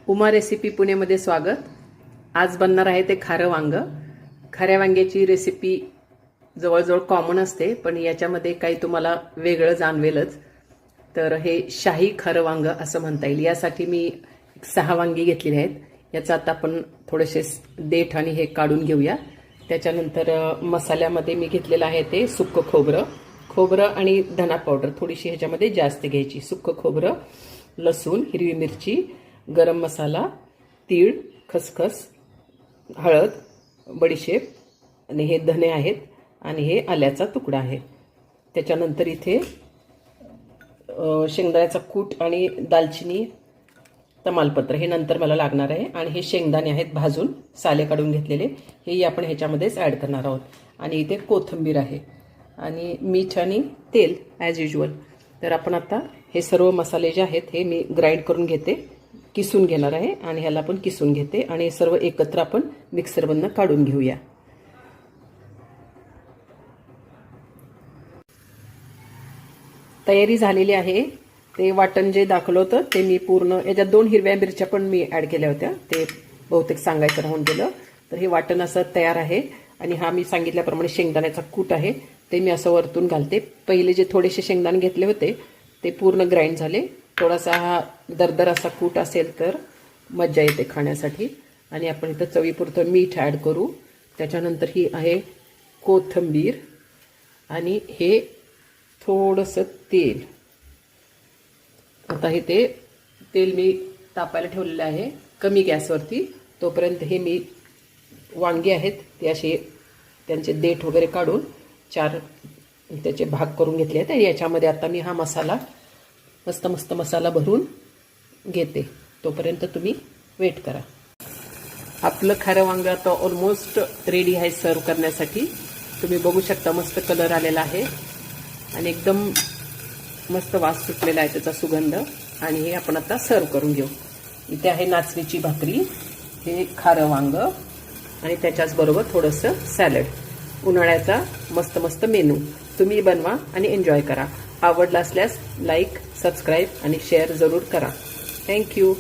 Uma recipe पुणेमध्ये स्वागत। आज बनणार आहे ते खारं वांग। खाऱ्या वांग्याची रेसिपी जवळजवळ कॉमन असते, पण याच्यामध्ये काही तुम्हाला वेगळं जाणवेलच। तर हे शाही खारं वांग असं म्हणता येईल। यासाठी मी 6 वांगी घेतलेली आहेत। याचा आता आपण थोडेसे देठ आणि हे काढून घेऊया। त्याच्यानंतर मसाल्यामध्ये मी घेतलेलं आहे ते सुक्क खोबरं आणि धना पावडर थोडीशी ह्याच्यामध्ये जास्त घ्यायची। सुक्क खोबरं, लसूण, हिरवी मिरची, गरम मसाला, तीळ, खसखस, हळद, बडीशेप आणि हे धने आहेत आणि हे आल्याचा तुकडा आहे। त्याच्यानंतर इथे शेंगदाण्याचा कूट आणि दालचिनी, तमालपत्र हे नंतर मला लागणार आहे। आणि हे शेंगदाणे आहेत भाजून साले काढून घेतलेले, हेही आपण ह्याच्यामध्येच ॲड करणार आहोत। आणि इथे कोथिंबीर आहे आणि मीठ आणि तेल ॲज युजल। तर आपण आता हे सर्व मसाले जे आहेत हे मी ग्राइंड करून घेते, किसून घेणार आहे आणि ह्याला पण किसून घेते आणि सर्व एकत्र आपण मिक्सरमधून काढून घेऊया। तयारी झालेली आहे। ते वाटण जे दाखवलं होतं ते मी पूर्ण याच्यात 2 हिरव्या मिरच्या पण मी ॲड केल्या होत्या, ते बहुतेक सांगायचं राहून गेलं। तर हे वाटण असं तयार आहे आणि हा मी सांगितल्याप्रमाणे शेंगदाण्याचा कूट आहे, ते मी असं वरतून घालते। पहिले जे थोडेसे शेंगदाणे घेतले होते ते पूर्ण ग्राइंड झाले। थोडासा हा दरदर असा कूट असेल तर मजा येते खाण्यासाठी। आणि आपण इथं चवीपुरतं मीठ ॲड करू। त्याच्यानंतर ही आहे कोथिंबीर आणि हे थोडंसं तेल। आता हे तेल मी तापायला ठेवलेलं आहे कमी गॅसवरती। तोपर्यंत हे मी वांगी आहेत ते असे त्यांचे देठ वगैरे काढून 4 त्याचे भाग करून घेतले आहेत आणि याच्यामध्ये आता मी हा मसाला मस्त मसाला भरून घेते। तोपर्यंत तुम्ही वेट करा। आपलं खारं वांग आता ऑलमोस्ट रेडी आहे सर्व करण्यासाठी। तुम्ही बघू शकता मस्त कलर आलेला आहे आणि एकदम मस्त वास सुटलेला आहे त्याचा सुगंध। आणि हे आपण आता सर्व करून घेऊ। इथे आहे नाचणीची भाकरी, हे खारं वांग आणि त्याच्याच बरोबर थोडंसं सॅलड। उन्हाळ्याचा मस्त मेनू तुम्ही बनवा आणि एन्जॉय करा। आवडला असल्यास लाईक, सबस्क्राईब आणि शेअर जरूर करा। थँक्यू।